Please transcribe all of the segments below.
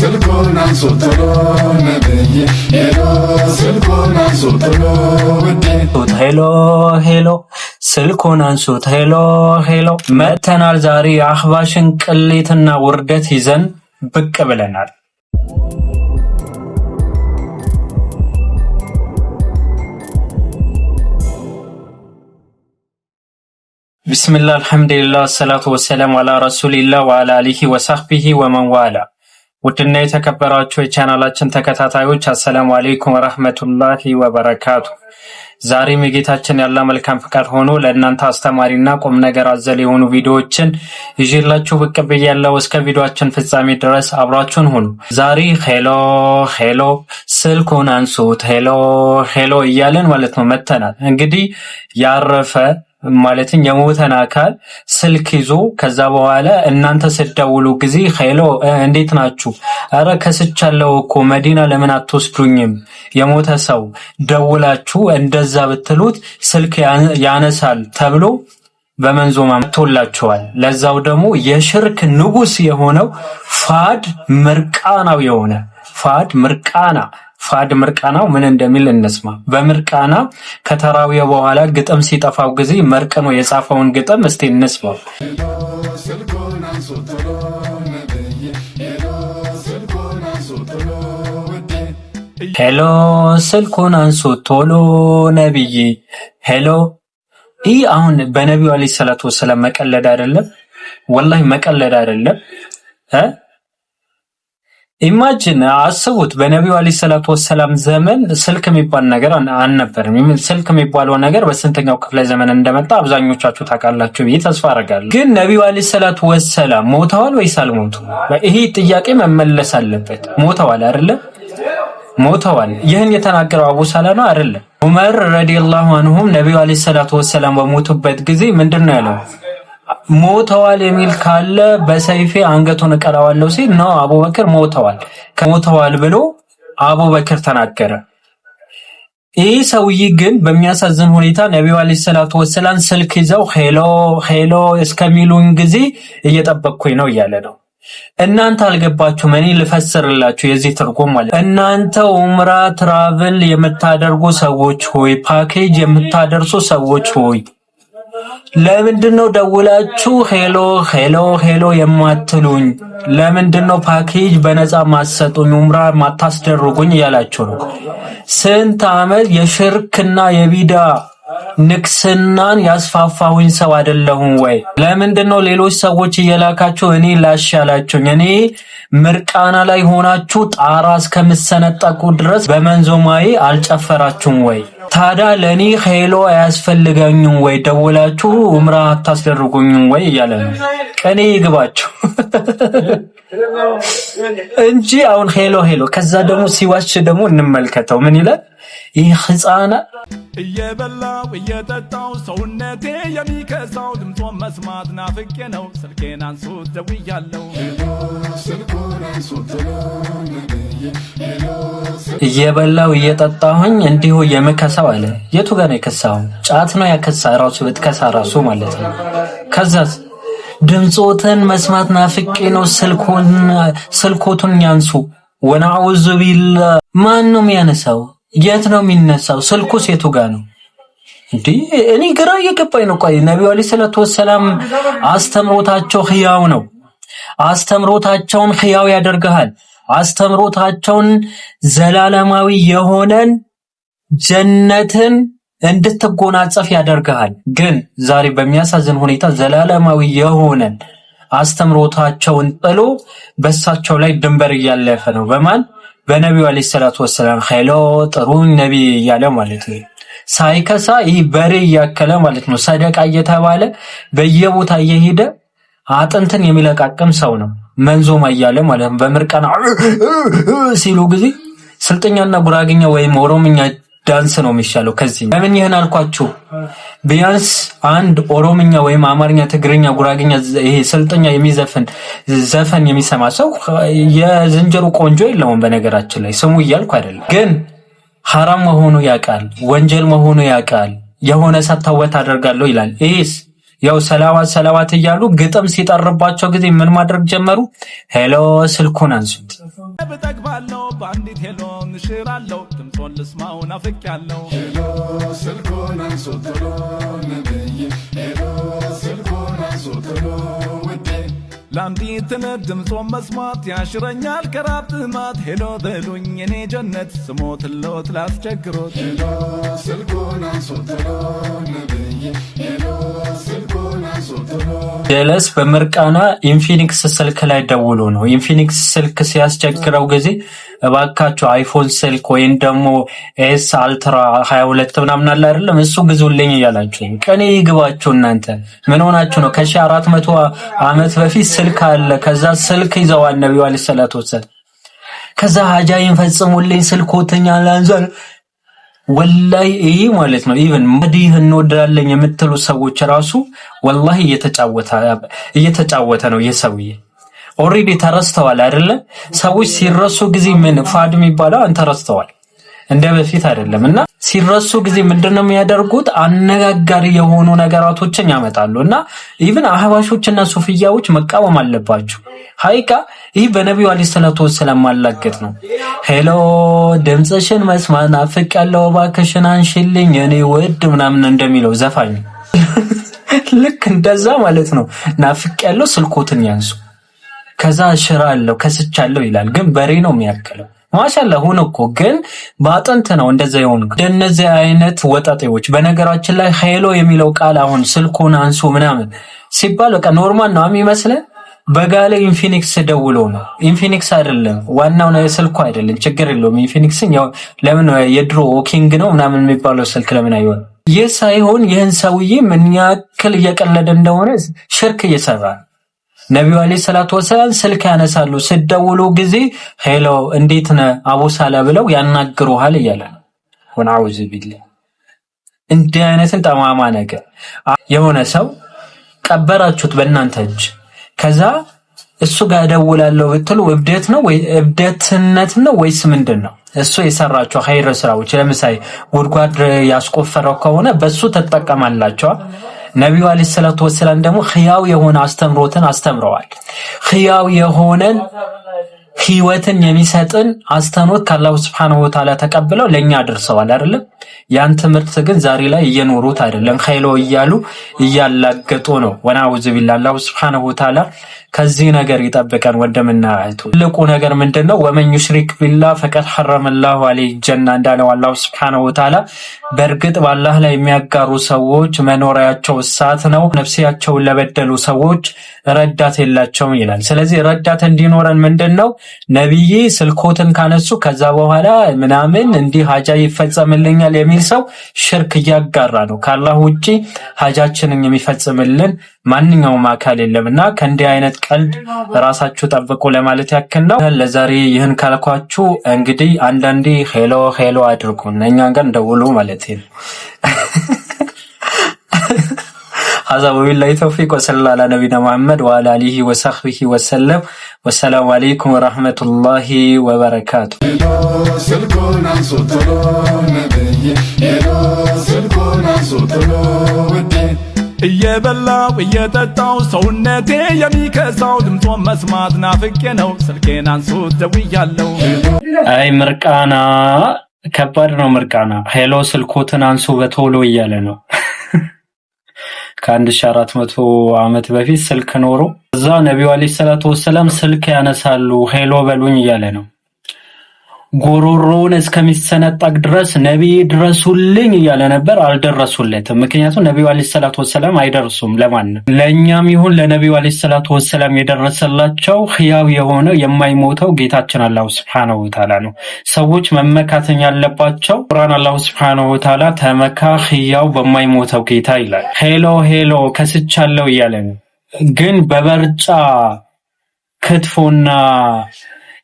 ስልኩን አንሱት ነብይ ሄሎ ስልኩን አንሱት ውዴ ሄሎ ሄሎ ስልኩን አንሱት ሄሎ ሄሎ መተናል። ዛሬ የአህባሽን ቅሌትና ውርደት ይዘን ብቅ ብለናል። ቢስሚላህ አልሐምዱሊላህ ሰላቱ ወሰላሙ አላ ረሱሊላህ ወአላ አሊሂ ወሰህቢሂ ወመንዋላ። ውድና የተከበራችሁ የቻናላችን ተከታታዮች አሰላሙ አለይኩም ወራህመቱላሂ ወበረካቱ። ዛሬም የጌታችን ያለ መልካም ፍቃድ ሆኖ ለእናንተ አስተማሪና ቁም ነገር አዘል የሆኑ ቪዲዮዎችን ይዤላችሁ ብቅ ብያለሁ። እስከ ቪዲዮአችን ፍጻሜ ድረስ አብራችሁን ሁኑ። ዛሬ ሄሎ ሄሎ ስልኩን አንሱት ሄሎ ሄሎ እያለን ማለት ነው መተናል። እንግዲህ ያረፈ ማለትም የሞተን አካል ስልክ ይዞ ከዛ በኋላ እናንተ ስትደውሉ ጊዜ ሄሎ እንዴት ናችሁ? አረ ከስቻለሁ እኮ መዲና ለምን አትወስዱኝም? የሞተ ሰው ደውላችሁ እንደዛ ብትሉት ስልክ ያነሳል ተብሎ በመንዞማ መጥቶላችኋል። ለዛው ደግሞ የሽርክ ንጉስ የሆነው ፋድ ምርቃናው ምን እንደሚል እንስማ። በምርቃና ከተራዊው በኋላ ግጥም ሲጠፋው ጊዜ መርቅኖ የጻፈውን ግጥም እስቲ እንስማው። ሄሎ ስልኩን አንሱት ቶሎ ነብይ ሄሎ። ይህ አሁን በነቢዩ አለይሂ ሰላቱ ወሰለም መቀለድ አይደለም፣ ወላሂ መቀለድ አይደለም። ኢማጂን አስቡት፣ በነቢዩ አለይሂ ሰላቱ ወሰለም ዘመን ስልክ የሚባል ነገር አልነበረም። ስልክ የሚባለው ነገር በስንተኛው ክፍለ ዘመን እንደመጣ አብዛኞቻችሁ ታውቃላችሁ ብዬ ተስፋ አደርጋለሁ። ግን ነቢዩ አለይሂ ሰላቱ ወሰለም ሞተዋል ወይስ አልሞቱም? ይሄ ጥያቄ መመለስ አለበት። ሞተዋል አይደለ? ሞተዋል። ይህን የተናገረው አቡ ሰላማ አይደለም። ዑመር ረዲየላሁ ዐንሁም ነቢዩ አለይሂ ሰላቱ ወሰለም በሞቱበት ጊዜ ምንድነው ያለው? ሞተዋል የሚል ካለ በሰይፌ አንገቱን እቀላዋለሁ ሲል ነው አቡበክር ሞተዋል ብሎ አቡበክር ተናገረ። ይህ ሰውዬ ግን በሚያሳዝን ሁኔታ ነቢዩ አለይሂ ሰላቱ ወሰላም ስልክ ይዘው ሄሎ ሄሎ እስከሚሉኝ ጊዜ እየጠበቅኩኝ ነው እያለ ነው። እናንተ አልገባችሁም፣ እኔ ልፈስርላችሁ የዚህ ትርጉም ማለት። እናንተ ኡምራ ትራቭል የምታደርጉ ሰዎች ሆይ፣ ፓኬጅ የምታደርሱ ሰዎች ሆይ ለምንድነው ደውላችሁ ሄሎ ሄሎ ሄሎ የማትሉኝ? ለምንድነው ፓኬጅ በነፃ ማሰጡኝ ኡምራ ማታስደርጉኝ እያላችሁ ነው። ስንት ዓመት የሽርክና የቢዳ ንክስናን ያስፋፋሁኝ ሰው አይደለሁም ወይ? ለምንድነው ሌሎች ሰዎች እየላካችሁ እኔ ላሻላችሁኝ? እኔ ምርቃና ላይ ሆናችሁ ጣራ እስከምሰነጠቁ ድረስ በመንዞማዬ አልጨፈራችሁም ወይ? ታዲያ ለኔ ሄሎ አያስፈልገኝም ወይ? ደውላችሁ ኡምራ አታስደርጉኝም ወይ እያለ ነው። ቀኔ ይግባችሁ እንጂ አሁን ሄሎ ሄሎ። ከዛ ደግሞ ሲዋች ደግሞ እንመልከተው ምን ይላል? ይህ ህፃና እየበላው እየጠጣው ሰውነቴ የሚከሳው ድምጿን መስማት ናፍቄ ነው። ስልኬን አንሱት ደውያለሁ። እየበላው እየጠጣሁኝ እንዲሁ የምከሳው አለ። የቱ ጋር ነው የከሳው? ጫት ነው ያከሳ ራሱ ብትከሳ ራሱ ማለት ነው። ከዛስ ድምጾትን መስማት ናፍቄ ነው። ስልኮቱን ያንሱ። ወነአውዙ ቢላ። ማን ነው የሚያነሳው? የት ነው የሚነሳው? ስልኩስ የቱ ጋር ነው እንዴ? እኔ ግራ እየገባኝ ነው። ቆይ ነብዩ አለይሂ ሰላቱ ወሰላም አስተምሮታቸው ህያው ነው። አስተምሮታቸውን ህያው ያደርጋል። አስተምሮታቸውን ዘላለማዊ የሆነን ጀነትን እንድትጎናጸፍ ያደርጋል። ግን ዛሬ በሚያሳዝን ሁኔታ ዘላለማዊ የሆነን አስተምሮታቸውን ጥሎ በሳቸው ላይ ድንበር እያለፈ ነው። በማን? በነቢዩ አለይሂ ሰላቱ ወሰላም ሄሎ ጥሩኝ ነብይ እያለ ማለት ነው። ሳይከሳ ይህ በሬ እያከለ ማለት ነው። ሰደቃ እየተባለ በየቦታ እየሄደ አጥንትን የሚለቃቅም ሰው ነው። መንዞማ እያለ ማለት ነው። በምርቃና ሲሉ ጊዜ ስልጥኛና ጉራግኛ ወይም ኦሮምኛ ዳንስ ነው የሚሻለው ከዚህ። ለምን ይሄን አልኳችሁ? ቢያንስ አንድ ኦሮምኛ ወይም አማርኛ፣ ትግርኛ፣ ጉራግኛ ይሄ ስልጥኛ የሚዘፍን ዘፈን የሚሰማ ሰው የዝንጀሮ ቆንጆ የለውም። በነገራችን ላይ ስሙ እያልኩ አይደለም፣ ግን ሐራም መሆኑ ያውቃል፣ ወንጀል መሆኑ ያውቃል። የሆነ ሰተወት አደርጋለሁ ይላል። ይሄስ ያው ሰላዋት እያሉ ግጥም ሲጠርባቸው ጊዜ ምን ማድረግ ጀመሩ? ሄሎ ስልኩን አንሱት አንዲት ሄሎ ንሽራለው ድምጿን ልስማው ናፍቄያለሁ ሄሎ ስልኩን አንሱ ቶሎ ነብይ ሄሎ ስልኩን አንሱ ቶሎ ውዴ ለአንዲት ድምጿን መስማት ያሽረኛል ከራብ ጥማት ሄሎ በሉኝ እኔ ጀነት ስሞትሎት ላስቸግሮት ሄሎ ስልኩን አንሱ ቶሎ ነብይ ሄሎ ስልኩን አንሱ ቶሎ ጀለስ በምርቃና ኢንፊኒክስ ስልክ ላይ ደውሎ ነው። ኢንፊኒክስ ስልክ ሲያስቸግረው ጊዜ እባካችሁ አይፎን ስልክ ወይም ደግሞ ኤስ አልትራ 22 ምናምን አለ አይደለም እሱ ግዙልኝ እያላችሁ ቀኔ ይግባችሁ። እናንተ ምን ሆናችሁ ነው? ከ1400 ዓመት በፊት ስልክ አለ። ከዛ ስልክ ይዘዋል ነብዩ አለይሂ ሰላቱ ወሰለም። ከዛ ሀጃይን ፈጽሙልኝ ስልኮተኛ ላንዛል ወላይ ይሄ ማለት ነው። ኢቭን መዲህ እንወዳለን የምትሉ ሰዎች ራሱ ወላሂ እየተጫወተ ነው የሰውዬ። ኦሬዲ ተረስተዋል አይደለ? ሰዎች ሲረሱ ጊዜ ምን ፋድ የሚባለው አንተረስተዋል እንደ በፊት አይደለምና ሲረሱ ጊዜ ምንድነው የሚያደርጉት? አነጋጋሪ የሆኑ ነገራቶችን ያመጣሉና ኢቭን አህባሾችና ሱፊያዎች መቃወም አለባቸው። ሀይቃ ይህ በነቢዩ አለይሂ ሰላቱ ወሰለም ማላገጥ ነው። ሄሎ ድምጽሽን መስማት ናፍቄያለሁ እባክሽን አንሺልኝ እኔ ውድ ምናምን እንደሚለው ዘፋኝ ልክ እንደዛ ማለት ነው። ናፍቄያለሁ ስልኮትን ያንሱ። ከዛ ሽራለሁ ከስቻለሁ ይላል፣ ግን በሬ ነው የሚያከለው። ማሻአላህ ሆኖ እኮ ግን ባጥንት ነው እንደዛ ይሆን። እንደነዚህ አይነት ወጣጤዎች በነገራችን ላይ ሄሎ የሚለው ቃል አሁን ስልኩን አንሱ ምናምን ሲባል በቃ ኖርማል ነው የሚመስለው። በጋለ ኢንፊኒክስ ደውሎ ነው። ኢንፊኒክስ አይደለም ዋናው ነው ስልኩ አይደለም፣ ችግር የለውም። ኢንፊኒክስን ያው ለምን የድሮ ኪንግ ነው ምናምን የሚባለው ስልክ ለምን አይሆን? ይህ ሳይሆን ይህን ሰውዬ ምን ያክል እየቀለደ እንደሆነ ሽርክ እየሰራ ነብዩ አለይሂ ሰላቱ ወሰለም ስልክ ያነሳሉ። ሲደውሉ ጊዜ ሄሎ እንዴት ነህ አቡ ሳላ ብለው ያናግሩሃል እያለ ነው። ወናውዝ ቢላህ እንዲህ አይነትን ጠማማ ነገር የሆነ ሰው ቀበራችሁት በእናንተ እጅ። ከዛ እሱ ጋር ደውላለሁ ብትሉ እብደት ነው ወይ እብደትነት ነው ወይስ ምንድነው? እሱ የሰራቸው ኸይር ስራዎች ለምሳሌ ጉድጓድ ያስቆፈረው ከሆነ በሱ ተጠቀማላችሁ። ነብዩ አለይሂ ሰላቱ ወሰለም ደግሞ ኺያው የሆነ አስተምሮትን አስተምረዋል። ኺያው የሆነን ህይወትን የሚሰጥን አስተምሮት ከአላህ Subhanahu Wa Ta'ala ተቀብለው ለኛ አድርሰዋል አይደለም? ያን ትምህርት ግን ዛሬ ላይ እየኖሩት አይደለም። ኸይሎ እያሉ እያላገጡ ነው። ወናውዝ ቢላህ አላህ Subhanahu Wa Ta'ala ከዚህ ነገር ይጠብቀን። ወንድምና እህቱ ትልቁ ነገር ምንድነው? ወመን ዩሽሪክ ቢላህ ፈቀድ ሐረመላሁ ዐለይሂ ጀና እንዳለው አላህ Subhanahu Wa Ta'ala በእርግጥ በአላህ ላይ የሚያጋሩ ሰዎች መኖሪያቸው እሳት ነው። ነፍሲያቸውን ለበደሉ ሰዎች ረዳት የላቸውም ይላል። ስለዚህ ረዳት እንዲኖረን ምንድነው? ነብይ ስልኮትን ካነሱ ከዛ በኋላ ምናምን እንዲህ ሀጃ ይፈጸምልኛል የሚል ሰው ሽርክ እያጋራ ነው። ከአላህ ውጪ ሀጃችንን የሚፈጽምልን ማንኛውም አካል የለምና ከእንዲህ አይነት ቀልድ ራሳችሁ ጠብቁ ለማለት ያክል ነው። ለዛሬ ይህን ካልኳችሁ እንግዲህ አንዳንዴ ሄሎ ሄሎ አድርጉ እኛ ጋር ደውሉ ማለት ነው። هذا وبالله التوفيق وصلى الله على نبينا محمد وعلى آله وصحبه وسلم والسلام عليكم ورحمة الله وبركاته. እየበላው እየጠጣው ሰውነቴ የሚከሳው ድምጿን መስማት ናፍቄ ነው ስልኬን አንሱት ደውያለሁ። አይ ምርቃና ከባድ ነው። ምርቃና ሄሎ ስልኮትን አንሱ በቶሎ እያለ ነው። ከ1400 ዓመት በፊት ስልክ ኖሮ እዛ ነብዩ አለይሂ ሰላቱ ወሰለም ስልክ ያነሳሉ ሄሎ በሉኝ እያለ ነው። ጎሮሮውን እስከሚሰነጠቅ ድረስ ነብይ ድረሱልኝ እያለ ነበር። አልደረሱለትም። ምክንያቱም ነብዩ አለይሂ ሰላቱ ወሰለም አይደርሱም ለማንም። ለኛም ይሁን ለነብዩ አለይሂ ሰላቱ ወሰለም የደረሰላቸው ህያው የሆነው የማይሞተው ጌታችን አላህ Subhanahu Wa Ta'ala ነው። ሰዎች መመካተኛ ያለባቸው ቁርአን አላህ Subhanahu Wa Ta'ala ተመካ ህያው በማይሞተው ጌታ ይላል። ሄሎ ሄሎ ከስቻለሁ እያለ ነው። ግን በበርጫ ክትፎና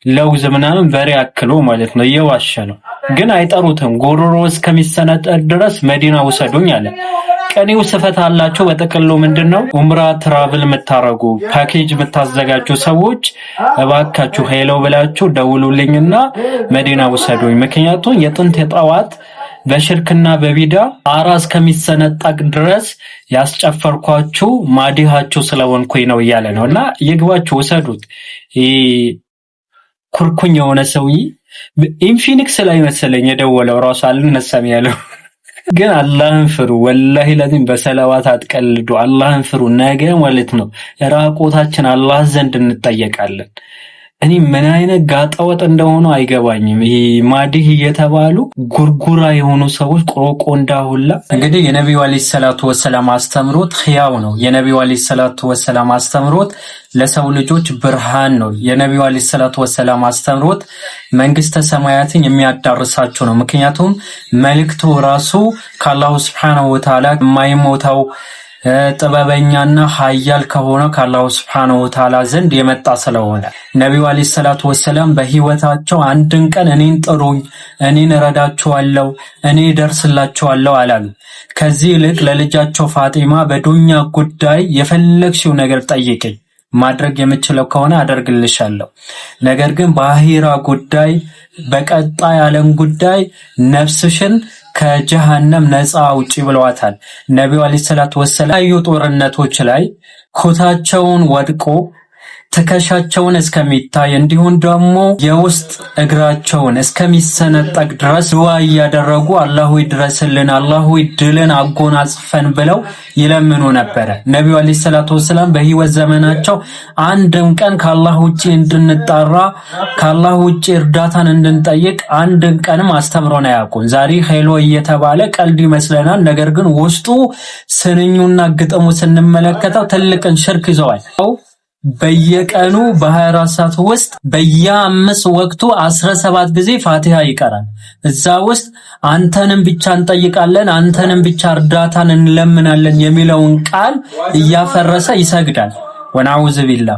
ለውዝ ምናምን በሬ አክሎ ማለት ነው እየዋሸ ነው። ግን አይጠሩትም። ጎሮሮ እስከሚሰነጠቅ ድረስ መዲና ውሰዱኝ አለ። ቀኔው ስፈት አላችሁ። በጥቅሉ ምንድነው ኡምራ ትራቭል የምታረጉ ፓኬጅ የምታዘጋጁ ሰዎች እባካችሁ ሄሎ ብላችሁ ደውሉልኝና መዲና ውሰዱኝ። ምክንያቱም የጥንት የጠዋት በሽርክና በቢዳ አራ እስከሚሰነጠቅ ድረስ ያስጨፈርኳችሁ ማዲሃችሁ ስለሆንኩኝ ነው እያለ ነውና ይግባችሁ ውሰዱት። ኩርኩኝ የሆነ ሰውዬ ኢንፊኒክስ ላይ መሰለኝ የደወለው ራሱ አልነሳም ያለው። ግን አላህን ፍሩ፣ ወላሂ ለዚህም በሰላዋት አትቀልዱ። አላህን ፍሩ። ነገ ማለት ነው ራቆታችን አላህ ዘንድ እንጠየቃለን። እኔ ምን አይነት ጋጠወጥ እንደሆኑ አይገባኝም። ይሄ ማዲህ እየተባሉ ጉርጉራ የሆኑ ሰዎች ቆቆንዳ ሁላ። እንግዲህ የነቢዩ አለይሂ ሰላቱ ወሰላም አስተምሮት ህያው ነው። የነቢዩ አለይሂ ሰላቱ ወሰላም አስተምሮት ለሰው ልጆች ብርሃን ነው። የነቢዩ አለይሂ ሰላቱ ወሰላም አስተምሮት መንግስተ ሰማያትን የሚያዳርሳቸው ነው። ምክንያቱም መልእክቱ ራሱ ከአላሁ ሱብሓነሁ ወተዓላ የማይሞተው ጥበበኛና ኃያል ከሆነ ከአላሁ ሱብሓነሁ ወተዓላ ዘንድ የመጣ ስለሆነ ነቢዩ አለይሂ ሰላቱ ወሰላም በህይወታቸው አንድን ቀን እኔን ጥሩኝ፣ እኔን እረዳችኋለሁ፣ እኔ ደርስላችኋለሁ አላሉ። ከዚህ ይልቅ ለልጃቸው ፋጢማ በዱንያ ጉዳይ የፈለግሽው ነገር ጠይቀኝ፣ ማድረግ የምችለው ከሆነ አደርግልሻለሁ፣ ነገር ግን በአኺራ ጉዳይ በቀጣይ ዓለም ጉዳይ ነፍስሽን ከጀሃነም ነፃ አውጪ ብለዋታል። ነቢዩ አለይሂ ሰላቱ ወሰላም ጦርነቶች ላይ ኮታቸውን ወድቆ ትከሻቸውን እስከሚታይ እንዲሁም ደግሞ የውስጥ እግራቸውን እስከሚሰነጠቅ ድረስ ዱዓ እያደረጉ አላህ ሆይ ድረስልን፣ አላህ ሆይ ድልን አጎናጽፈን ብለው ይለምኑ ነበረ። ነቢዩ አለይሂ ሰላቱ ወሰላም በህይወት ዘመናቸው አንድም ቀን ከአላህ ውጪ እንድንጣራ ከአላህ ውጪ እርዳታን እንድንጠይቅ አንድም ቀንም አስተምሮን አያውቁም። ዛሬ ሄሎ እየተባለ ቀልድ ይመስለናል። ነገር ግን ውስጡ ስንኙና ግጥሙ ስንመለከተው ትልቅን ሽርክ ይዘዋል። በየቀኑ በ24 ሰዓት ውስጥ በየ5 ወቅቱ 17 ጊዜ ፋቲሃ ይቀራል። እዛ ውስጥ አንተንም ብቻ እንጠይቃለን፣ አንተንም ብቻ እርዳታን እንለምናለን የሚለውን ቃል እያፈረሰ ይሰግዳል። ወናውዝ ቢላ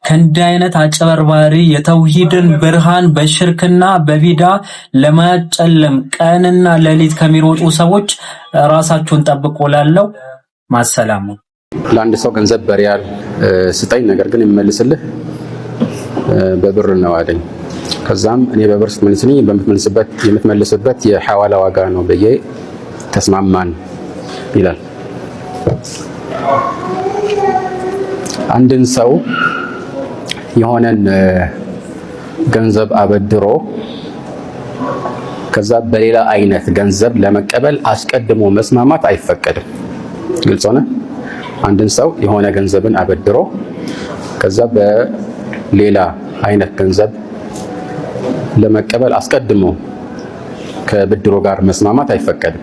ከእንዲህ አይነት አጨበርባሪ የተውሂድን ብርሃን በሽርክና በቢዳ ለማጨለም ቀንና ሌሊት ከሚሮጡ ሰዎች ራሳችሁን ጠብቁ። ላለው ማሰላሙ ለአንድ ሰው ገንዘብ በሪያል ስጠኝ፣ ነገር ግን የምመልስልህ በብር ነው አለኝ። ከዛም እኔ በብር ስትመልስልኝ የምትመልስበት የሐዋላ ዋጋ ነው ብዬ ተስማማን ይላል። አንድን ሰው የሆነን ገንዘብ አበድሮ ከዛ በሌላ አይነት ገንዘብ ለመቀበል አስቀድሞ መስማማት አይፈቀድም። ግልጽ ሆነ? አንድን ሰው የሆነ ገንዘብን አበድሮ ከዛ በሌላ አይነት ገንዘብ ለመቀበል አስቀድሞ ከብድሮ ጋር መስማማት አይፈቀድም።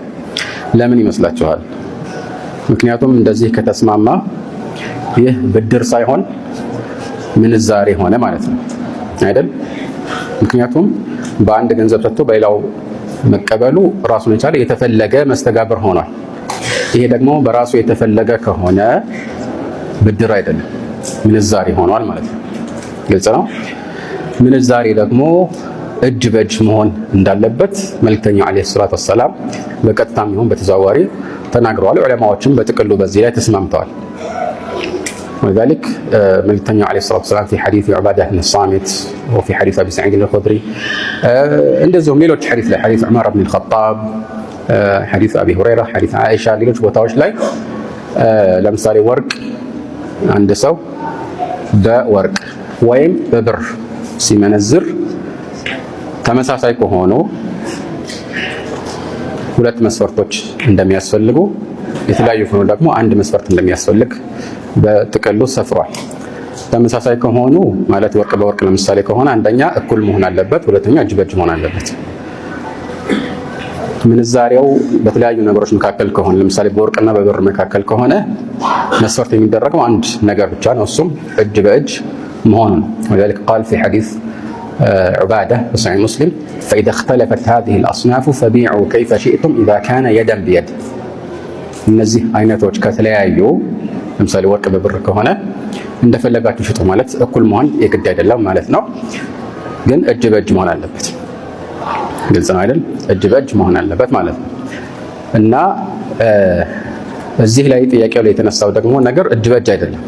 ለምን ይመስላችኋል? ምክንያቱም እንደዚህ ከተስማማ ይህ ብድር ሳይሆን ምንዛሬ ሆነ ማለት ነው አይደል? ምክንያቱም በአንድ ገንዘብ ሰጥቶ በሌላው መቀበሉ ራሱን የቻለ የተፈለገ መስተጋብር ሆኗል። ይሄ ደግሞ በራሱ የተፈለገ ከሆነ ብድር አይደለም፣ ምንዛሬ ሆኗል ማለት ነው። ግልጽ ነው። ምንዛሬ ደግሞ እጅ በእጅ መሆን እንዳለበት መልእክተኛው አለይሂ ሰላቱ ወሰላም በቀጥታም ይሁን በተዘዋዋሪ ተናግረዋል። ዑለማዎችም በጥቅሉ በዚህ ላይ ተስማምተዋል። ولذلك መልእክተኛው አለይሂ ሰላቱ ወሰላም في حديث عبادة بن الصامت وفي حديث أبي سعيد الخدري እንደዚሁም ሌሎች ሐዲስ ላይ حديث عمر بن الخطاب ሐዲስ አቢ ሁረይራ ሐዲስ አይሻ ሌሎች ቦታዎች ላይ ለምሳሌ ወርቅ አንድ ሰው በወርቅ ወይም በብር ሲመነዝር ተመሳሳይ ከሆኑ ሁለት መስፈርቶች እንደሚያስፈልጉ የተለያዩ ከሆኑ ደግሞ አንድ መስፈርት እንደሚያስፈልግ በጥቅሉ ሰፍሯል። ተመሳሳይ ከሆኑ ማለት ወርቅ በወርቅ ለምሳሌ ከሆነ አንደኛ እኩል መሆን አለበት፣ ሁለተኛ እጅ በእጅ መሆን አለበት። ምንዛሬው በተለያዩ ነገሮች መካከል ከሆነ ለምሳሌ በወርቅና በብር መካከል ከሆነ መስፈርት የሚደረገው አንድ ነገር ብቻ ነው፣ እሱም እጅ በእጅ መሆኑ ነው። ولذلك قال في حديث عبادة في صحيح مسلم فإذا اختلفت هذه الأصناف فبيعوا كيف شئتم إذا كان يدا بيد። እነዚህ አይነቶች ከተለያዩ ለምሳሌ ወርቅ በብር ከሆነ እንደፈለጋችሁ ሽጡ ማለት እኩል መሆን የግድ አይደለም ማለት ነው፣ ግን እጅ በእጅ መሆን አለበት። ግልጽ ነው አይደል? እጅ በእጅ መሆን አለበት ማለት ነው። እና እዚህ ላይ ጥያቄው ላይ የተነሳው ደግሞ ነገር እጅ በእጅ አይደለም።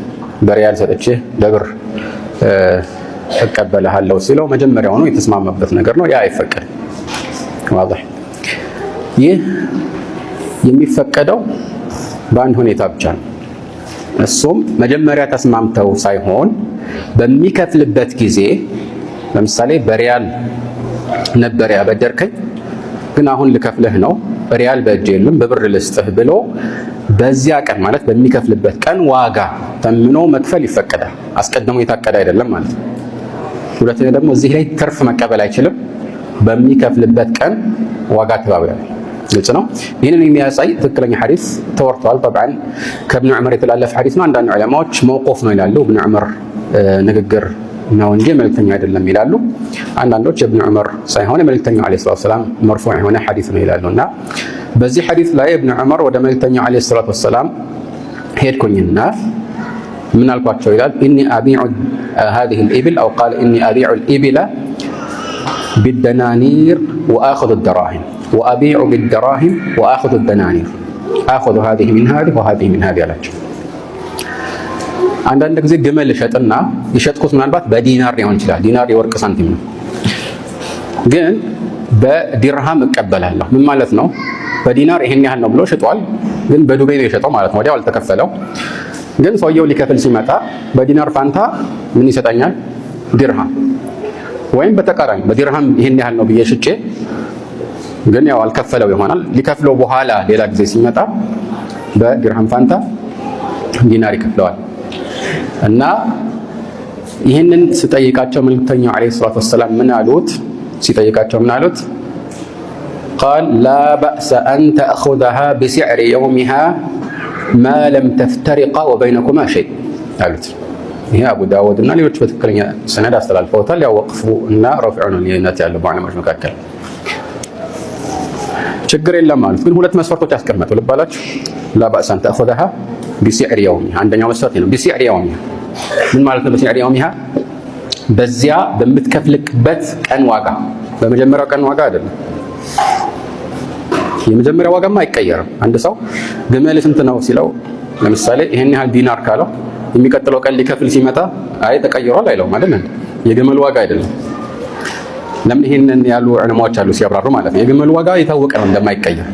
በሪያል ሰጥቼ በብር እቀበልሃለሁ ሲለው መጀመሪያውኑ የተስማማበት ነገር ነው። ያ አይፈቀድም። ዋضح። ይህ የሚፈቀደው በአንድ ሁኔታ ብቻ ነው። እሱም መጀመሪያ ተስማምተው ሳይሆን በሚከፍልበት ጊዜ ለምሳሌ በሪያል ነበር ያበደርከኝ ግን አሁን ልከፍልህ ነው ሪያል በእጄ የለም በብር ልስጥህ ብሎ በዚያ ቀን ማለት በሚከፍልበት ቀን ዋጋ ተምኖ መክፈል ይፈቀዳል። አስቀድሞ የታቀደ አይደለም ማለት ነው። ሁለተኛ ደግሞ እዚህ ላይ ትርፍ መቀበል አይችልም። በሚከፍልበት ቀን ዋጋ ተባብሏል። ግልጽ ነው። ይህንን የሚያሳይ ትክክለኛ ሐዲስ ተወርቷል። طبعا ከኢብኑ ዑመር የተላለፈ ሐዲስ ነው። አንዳንድ ዑለማዎች መውቁፍ ነው ይላሉ። ኢብኑ ዑመር ንግግር ነው እንጂ መልእክተኛ አይደለም ይላሉ። አንዳንዶች ኢብኑ ዑመር ሳይሆን መልእክተኛው አለይሂ ሰላቱ ወሰላም መርፉዕ የሆነ ሐዲስ ነው ይላሉና በዚህ ሐዲስ ላይ ኢብኑ ዑመር ወደ መልእክተኛው አለይሂ ሰላቱ ወሰላም ሄድኩኝና ምን አልኳቸው ይላል ኢኒ አቢዑ هذه الإبل أو قال إني أبيع الإبل بالدنانير وآخذ الدراهم وأبيع بالدراهم وآخذ الدنانير آخذ هذه من هذه وهذه من هذه አላቸው። አንዳንድ ጊዜ ግመል እሸጥና የሸጥኩት ምናልባት በዲናር ሊሆን ይችላል። ዲናር የወርቅ ሳንቲም ነው። ግን በዲርሃም እቀበላለሁ። ምን ማለት ነው? በዲናር ይሄን ያህል ነው ብሎ ሽጧል። ግን በዱቤ ነው የሸጠው ማለት ነው። ወዲያው አልተከፈለው። ግን ሰውየው ሊከፍል ሲመጣ በዲናር ፋንታ ምን ይሰጠኛል? ዲርሃም። ወይም በተቃራኒ በዲርሃም ይሄን ያህል ነው ብዬ ሽጬ ግን ያው አልከፈለው ይሆናል። ሊከፍለው በኋላ ሌላ ጊዜ ሲመጣ በዲርሃም ፋንታ ዲናር ይከፍለዋል። እና ይህንን ሲጠይቃቸው መልእክተኛው አለይሂ ሰላቱ ወሰላም ምን አሉት? ሲጠይቃቸው ምን አሉት? قال لا بأس أن تأخذها بسعر يومها ما لم تفترقا وبينكما شيء አሉት። ይሄ አቡ ዳውድ እና ሌሎች በትክክለኛ ሰነድ አስተላልፈውታል። ያው ወቅፉ እና ረፍዑ ነው ልዩነት ያለው በዑለማዎች መካከል። ችግር የለም ማለት ግን ሁለት መስፈርቶች ያስቀመጡ ልባላችሁ። ላ በእስ አን ተእኹዘሃ ቢሲዕር የውሚሃ አንደኛው መስፈርት ነው። ቢሲዕር የውሚሃ ምን ማለት ነው? ቢሲዕር የውሚሃ በዚያ በምትከፍልበት ቀን ዋጋ፣ በመጀመሪያው ቀን ዋጋ አይደለም። የመጀመሪያው ዋጋማ አይቀየርም። አንድ ሰው ግመል ስንት ነው ሲለው ለምሳሌ ይሄን ያህል ዲናር ካለው የሚቀጥለው ቀን ሊከፍል ሲመጣ አይ ተቀይሯል አይለውም አይደል? የግመል ዋጋ አይደለም። ለምን ይሄንን ያሉ ዑለማዎች አሉ ሲያብራሩ ማለት ነው። የግመል ዋጋ የታወቀ ነው እንደማይቀየር።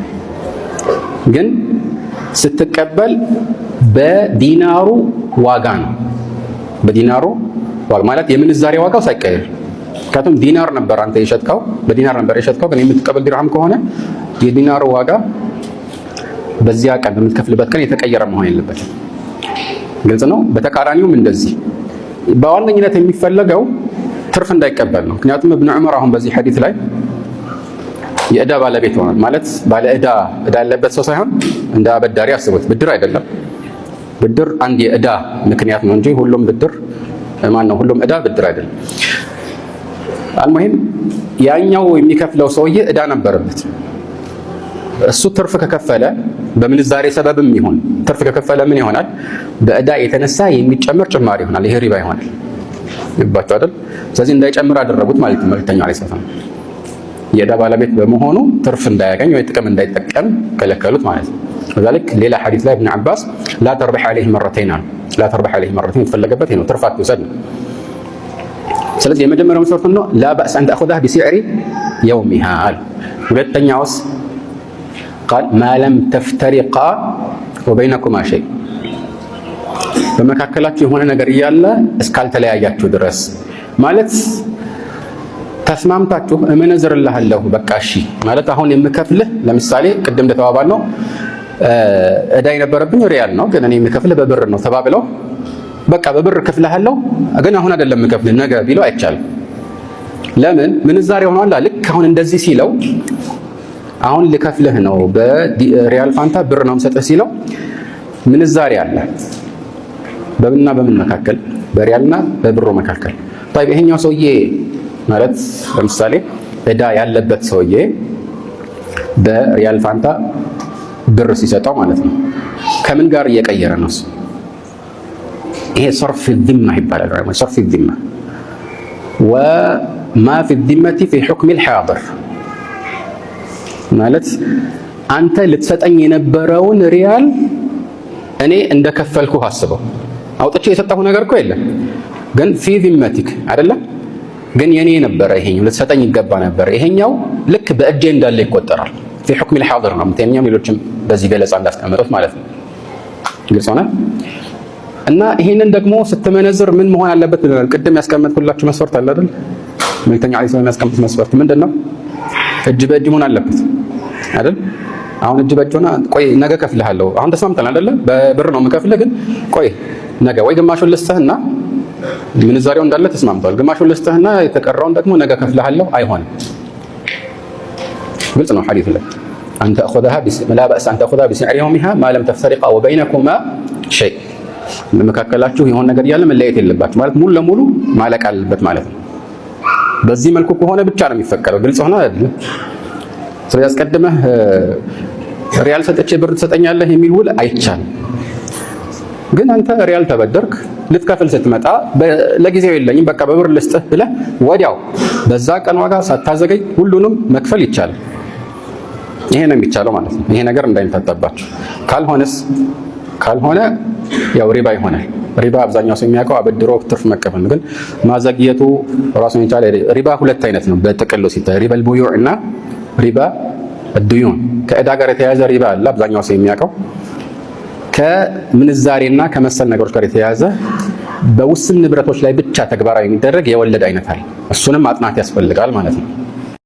ግን ስትቀበል በዲናሩ ዋጋ ነው። በዲናሩ ዋጋ ማለት የምንዛሬ ዋጋው ሳይቀየር። ምክንያቱም ዲናር ነበር አንተ የሸጥከው፣ በዲናር ነበር የሸጥከው። ግን የምትቀበል ዲርሃም ከሆነ የዲናሩ ዋጋ በዚያ ቀን በምትከፍልበት ቀን የተቀየረ መሆን የለበትም። ግልጽ ነው። በተቃራኒውም እንደዚህ በዋነኝነት የሚፈለገው ትርፍ እንዳይቀበል ነው። ምክንያቱም ኢብኑ ዑመር አሁን በዚህ ሐዲስ ላይ የዕዳ ባለቤት ሆኗል ማለት ባለ ዕዳ ያለበት ሰው ሳይሆን እንደ አበዳሪ አስቡት። ብድር አይደለም። ብድር አንድ የዕዳ ምክንያት ነው እንጂ ሁሉም ብድር ማነው ሁሉም ዕዳ ብድር አይደለም። አልሙሂም ያኛው የሚከፍለው ሰውዬ ዕዳ ነበረበት። እሱ ትርፍ ከከፈለ በምንዛሬ ሰበብም ይሁን ትርፍ ከከፈለ ምን ይሆናል? በዕዳ የተነሳ የሚጨመር ጭማሪ ይሆናል። ይሄ ሪባ ይሆናል። ይባቸው አይደል? ስለዚህ እንዳይጨምር አደረጉት ማለት ነው። መልእክተኛው አለይሂ ሰላም የዕዳ ባለቤት በመሆኑ ትርፍ እንዳያገኝ ወይ ጥቅም እንዳይጠቀም ከለከሉት ማለት ነው። ከዛልክ ሌላ ሐዲስ ላይ ኢብኑ አባስ ላ ተርበህ ዐለይሂ መረተይን አሉ። ላ ተርበህ ዐለይሂ መረተይን የተፈለገበት ነው። ትርፍ አትውሰድ ነው። ስለዚህ የመጀመሪያው መስፈርት ነው ላ በእስ አን ተእኹዘሃ ቢሲዕሪ የውሚሃ አሉ። ሁለተኛውስ ቃል ማ ለም ተፍተሪቃ ወበይነኩማ ሸይ በመካከላችሁ የሆነ ነገር እያለ እስካልተለያያችሁ ድረስ ማለት ተስማምታችሁ እመነዝርልሃለሁ በቃ እሺ ማለት አሁን የምከፍልህ ለምሳሌ ቅድም እንደተባባልነው ዕዳ የነበረብኝ ሪያል ነው ግን እኔ የምከፍልህ በብር ነው ተባብለው በቃ በብር ከፍልሃለሁ ግን አሁን አይደለም የምከፍልህ ነገ ቢለው አይቻልም። ለምን? ምንዛሬ ሆኗል። ልክ አሁን እንደዚህ ሲለው አሁን ልከፍልህ ነው በሪያል ፋንታ ብር ነው የምሰጥህ ሲለው ምንዛሬ አለ በምንና በምን መካከል? በሪያልና በብሩ መካከል። طيب ይሄኛው ሰውዬ ማለት ለምሳሌ ዕዳ ያለበት ሰውዬ በሪያል ፋንታ ብር ሲሰጠው ማለት ነው ከምን ጋር እየቀየረ ነው? ይሄ ሰርፍ الذمة ይባላል። ሰርፍ الذمة وما في الذمة في حكم الحاضر ማለት አንተ ልትሰጠኝ የነበረውን ሪያል እኔ እንደከፈልኩ አስበው። አውጥቼ የሰጠሁ ነገር እኮ የለም ግን ፊ ዚመቲክ አይደለም ግን የኔ ነበረ ይሄኛው ልትሰጠኝ ይገባ ነበር። ይሄኛው ልክ በእጄ እንዳለ ይቆጠራል። ፊ ሁክም الحاضر ነው። ምክንያቱም ሌሎችም በዚህ ገለጻ እንዳስቀመጡት ማለት ነው። ግልጽ ሆነ። እና ይሄንን ደግሞ ስትመነዝር ምን መሆን አለበት ብለናል። ቅድም ያስቀመጥኩላችሁ መስፈርት አለ አይደል? መልእክተኛው ዐለይሂ ሰላም የሚያስቀምጡት መስፈርት ምንድነው? እጅ በእጅ መሆን አለበት አይደል? አሁን እጅ በእጅ ሆና ቆይ ነገ ከፍልሃለሁ፣ አሁን ተስማምተናል አይደለ? በብር ነው የምከፍልህ፣ ግን ቆይ ነገ ወይ ግማሹን ልስጥህና ምንዛሬው እንዳለ ተስማምተዋል፣ ግማሹን ልስጥህና የተቀረውን ደግሞ ነገ ከፍልሃለሁ፣ አይሆንም። ግልጽ ነው ሐዲስ ላይ አንተ አخذها لا بأس أن تأخذها بسعر يومها ما لم تفترقا وبينكما شيء መካከላችሁ የሆነ ነገር ያለ መለያየት የለባችሁ ማለት ሙሉ ለሙሉ ማለቅ አለበት ማለት ነው። በዚህ መልኩ ከሆነ ብቻ ነው የሚፈቀደው። ግልጽ ሆነ አይደል? ስለዚህ አስቀድመህ ሪያል ሰጥቼ ብር ትሰጠኛለህ የሚል ውል አይቻልም። ግን አንተ ሪያል ተበደርክ ልትከፍል ስትመጣ ለጊዜው የለኝም በቃ በብር ልስጥህ ብለህ ወዲያው በዛ ቀን ዋጋ ሳታዘገይ ሁሉንም መክፈል ይቻላል። ይሄ ነው የሚቻለው ማለት ነው። ይሄ ነገር እንዳይምታታባችሁ። ካልሆነ ያው ሪባ ይሆናል። ሪባ አብዛኛው ሰው የሚያውቀው አበድሮ ትርፍ መቀበል ነው። ግን ማዘግየቱ ራሱን የቻለ ሪባ ሁለት አይነት ነው በጥቅሉ ሲታይ፣ ሪባ አልቡዩዕ እና ሪባ አድዩን። ከዕዳ ጋር የተያያዘ ሪባ አለ አብዛኛው ሰው የሚያውቀው። ከምንዛሬና ከመሰል ነገሮች ጋር የተያያዘ በውስን ንብረቶች ላይ ብቻ ተግባራዊ የሚደረግ የወለድ አይነት አለ። እሱንም ማጥናት ያስፈልጋል ማለት ነው።